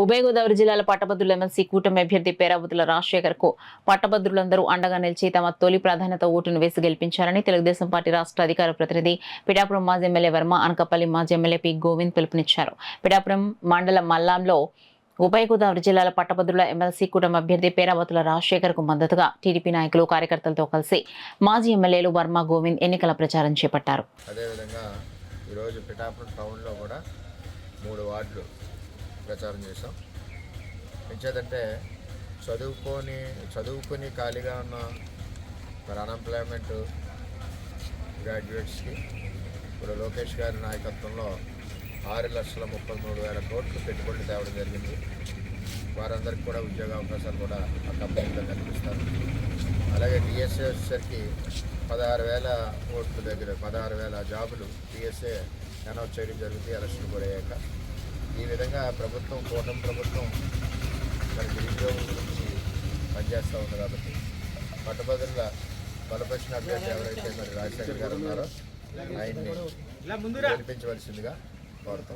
ఉభయ గోదావరి జిల్లాల పట్టభద్రుల ఎమ్మెల్సీ కూటమి అభ్యర్థి పేరాబుతుల రాజశేఖర్ కు పట్టభద్రులందరూ అండగా నిలిచి తమ తొలి ప్రాధాన్యత ఓటును వేసి గెలిపించారని తెలుగుదేశం పార్టీ రాష్ట్ర అధికార ప్రతినిధి పిఠాపురం మాజీ ఎమ్మెల్యే వర్మ, అనకాపల్లి మాజీ ఎమ్మెల్యే పి గోవింద్ పిలుపునిచ్చారు. పిఠాపురం మండలం మల్లాంలో ఉభయ గోదావరి జిల్లాల పట్టభద్రుల ఎమ్మెల్సీ కూటమి అభ్యర్థి పేరాబతుల రాజశేఖర్ కు మద్దతుగా టీడీపీ నాయకులు, కార్యకర్తలతో కలిసి మాజీ ఎమ్మెల్యేలు వర్మ, గోవింద్ ఎన్నికల ప్రచారం చేపట్టారు. ప్రచారం చేసాం. ఎంచేదంటే చదువుకొని ఖాళీగా ఉన్న మరి అన్ఎంప్లాయ్మెంట్ గ్రాడ్యుయేట్స్కి ఇప్పుడు లోకేష్ గారి నాయకత్వంలో 6,33,000 కోట్లు పెట్టుబడులు తేవడం జరిగింది. వారందరికీ కూడా ఉద్యోగ అవకాశాలు కూడా ఆ కంపెనీలో కల్పిస్తారు. అలాగే డిఎస్ఏ వచ్చేసరికి 16,000 కోట్ల దగ్గర 16,000 జాబులు డిఎస్ఏ అనౌన్స్ చేయడం జరుగుతుంది ఎలక్షన్ కూడా అయ్యాక. ఈ విధంగా కూటమి ప్రభుత్వం మరి నిరుద్యోగం గురించి పనిచేస్తూ ఉంది. కాబట్టి పట్టభద్రుల బలపరిచిన అభ్యర్థి ఎవరైతే మరి రాజశేఖర్ గారు ఉన్నారో ఆయన్ని గెలిపించవలసిందిగా కోరుతాం.